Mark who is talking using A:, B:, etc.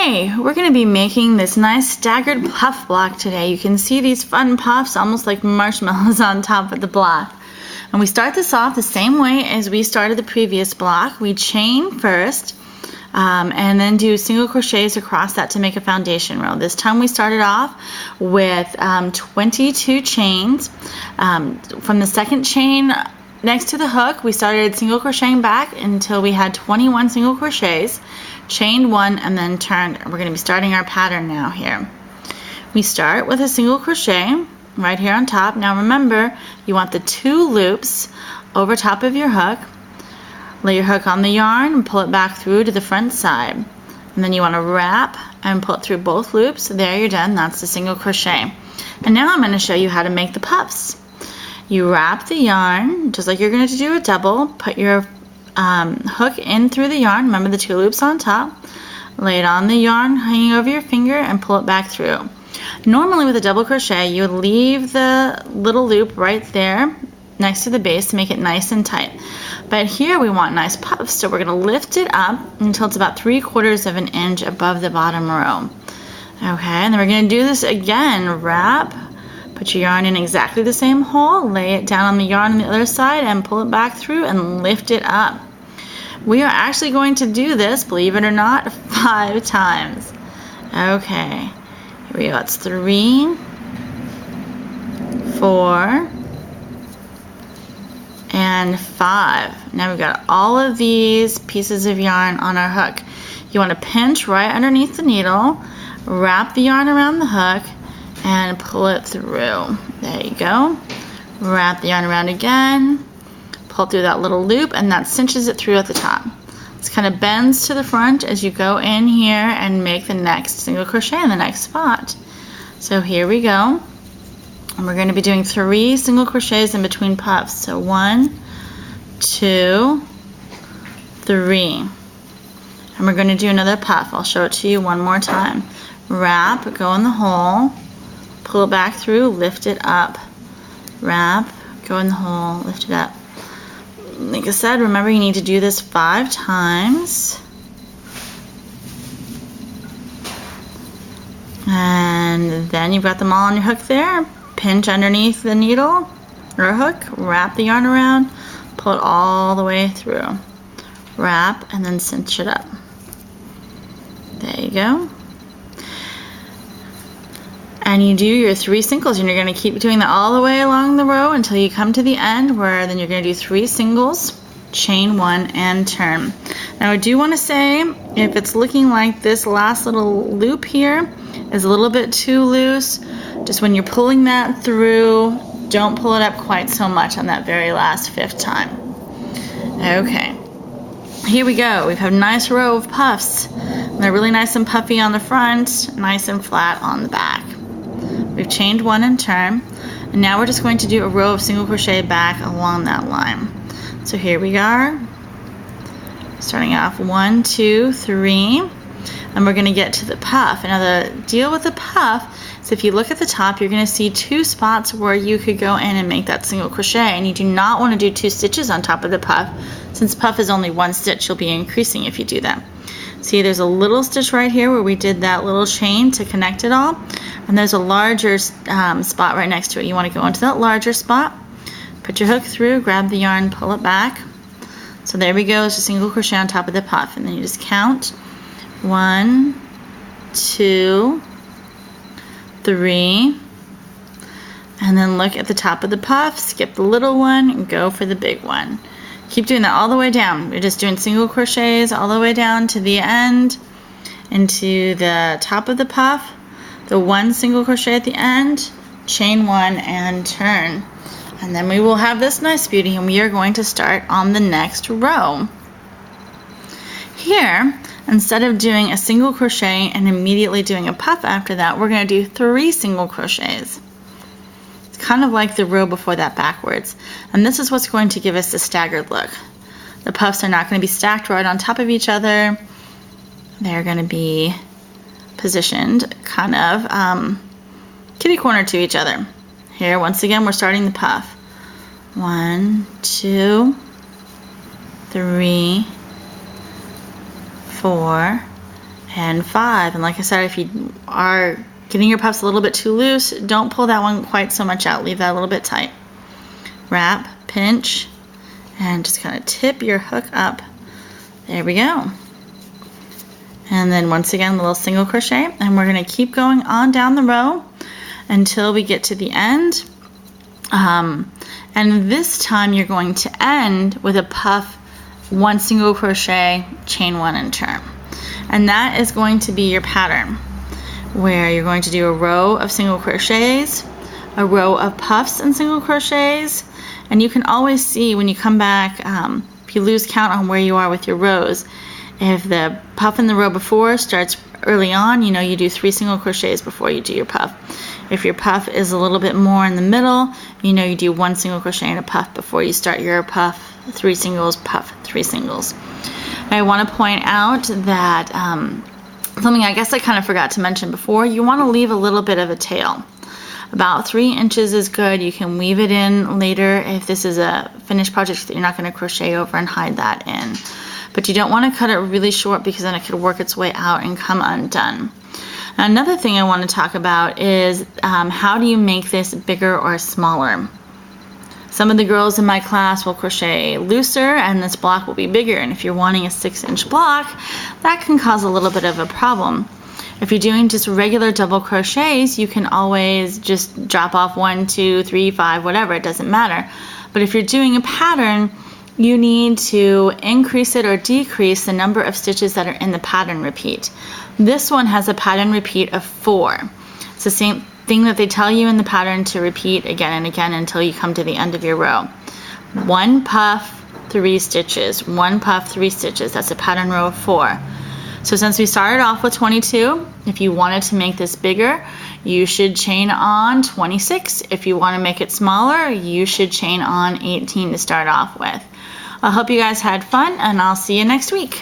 A: Okay, we're going to be making this nice staggered puff block today. You can see these fun puffs almost like marshmallows on top of the block. And we start this off the same way as we started the previous block. We chain first and then do single crochets across that to make a foundation row. This time we started off with 22 chains. From the second chain next to the hook, we started single crocheting back until we had 21 single crochets, chained one, and then turned. We're going to be starting our pattern now here. We start with a single crochet right here on top. Now remember, you want the 2 loops over top of your hook. Lay your hook on the yarn and pull it back through to the front side. And then you want to wrap and pull it through both loops. There, you're done. That's the single crochet. And now I'm going to show you how to make the puffs. You wrap the yarn just like you're going to do a double. Put your hook in through the yarn. Remember the 2 loops on top. Lay it on the yarn hanging over your finger and pull it back through. Normally with a double crochet, you would leave the little loop right there next to the base to make it nice and tight. But here we want nice puffs, so we're going to lift it up until it's about 3/4 of an inch above the bottom row. Okay, and then we're going to do this again. Wrap. Put your yarn in exactly the same hole, lay it down on the yarn on the other side, and pull it back through and lift it up. We are actually going to do this, believe it or not, 5 times. Okay, here we go. It's 3, 4, and 5. Now we've got all of these pieces of yarn on our hook. You want to pinch right underneath the needle, wrap the yarn around the hook, and pull it through. There you go. Wrap the yarn around again, pull through that little loop, and that cinches it through at the top. This kind of bends to the front as you go in here and make the next single crochet in the next spot. So here we go. And we're going to be doing 3 single crochets in between puffs. So 1, 2, 3. And we're going to do another puff. I'll show it to you one more time. Wrap, go in the hole, pull it back through, lift it up. Wrap, go in the hole, lift it up. Like I said, remember you need to do this 5 times. And then you've got them all on your hook there. Pinch underneath the needle or hook, wrap the yarn around, pull it all the way through. Wrap and then cinch it up. There you go. And you do your 3 singles, and you're going to keep doing that all the way along the row until you come to the end, where then you're going to do 3 singles, chain 1, and turn. Now I do want to say, if it's looking like this last little loop here is a little bit too loose, just when you're pulling that through, don't pull it up quite so much on that very last 5th time. Okay, here we go. We have a nice row of puffs. They're really nice and puffy on the front, nice and flat on the back. We've chained 1 and turned, and now we're just going to do a row of single crochet back along that line. So here we are, starting off 1, 2, 3, and we're going to get to the puff. Now the deal with the puff is if you look at the top, you're going to see 2 spots where you could go in and make that single crochet, and you do not want to do 2 stitches on top of the puff. Since puff is only 1 stitch, you'll be increasing if you do that. See, there's a little stitch right here where we did that little chain to connect it all, and there's a larger spot right next to it. You want to go into that larger spot, put your hook through, grab the yarn, pull it back. So there we go, it's a single crochet on top of the puff, and then you just count 1, 2, 3, and then look at the top of the puff, skip the little one, and go for the big one. Keep doing that all the way down. You're just doing single crochets all the way down to the end, into the top of the puff, the 1 single crochet at the end, chain 1, and turn. And then we will have this nice beauty, and we are going to start on the next row. Here, instead of doing a single crochet and immediately doing a puff after that, we're going to do 3 single crochets. It's kind of like the row before that backwards. And this is what's going to give us the staggered look. The puffs are not going to be stacked right on top of each other. They're going to be positioned kind of kitty corner to each other. Here, once again, we're starting the puff. 1, 2, 3, 4, and 5. And like I said, if you are getting your puffs a little bit too loose, don't pull that one quite so much out. Leave that a little bit tight. Wrap, pinch, and just kind of tip your hook up. There we go. And then once again, a little single crochet, and we're going to keep going on down the row until we get to the end. And this time you're going to end with a puff, 1 single crochet, chain 1 and turn. And that is going to be your pattern, where you're going to do a row of single crochets, a row of puffs and single crochets, and you can always see when you come back, if you lose count on where you are with your rows, if the puff in the row before starts early on, you know you do 3 single crochets before you do your puff. If your puff is a little bit more in the middle, you know you do 1 single crochet and a puff before you start your puff, 3 singles, puff, 3 singles. I want to point out that something I guess I kind of forgot to mention before, you want to leave a little bit of a tail. About 3 inches is good. You can weave it in later if this is a finished project that you're not going to crochet over and hide that in. But you don't want to cut it really short because then it could work its way out and come undone. Another thing I want to talk about is how do you make this bigger or smaller? Some of the girls in my class will crochet looser and this block will be bigger, and if you're wanting a 6-inch block, that can cause a little bit of a problem. If you're doing just regular double crochets, you can always just drop off 1, 2, 3, 5, whatever, it doesn't matter. But if you're doing a pattern, you need to increase it or decrease the number of stitches that are in the pattern repeat. This one has a pattern repeat of 4. It's the same thing that they tell you in the pattern to repeat again and again until you come to the end of your row. 1 puff, 3 stitches, 1 puff, 3 stitches. That's a pattern row of 4. So since we started off with 22, if you wanted to make this bigger, you should chain on 26. If you want to make it smaller, you should chain on 18 to start off with. I hope you guys had fun, and I'll see you next week.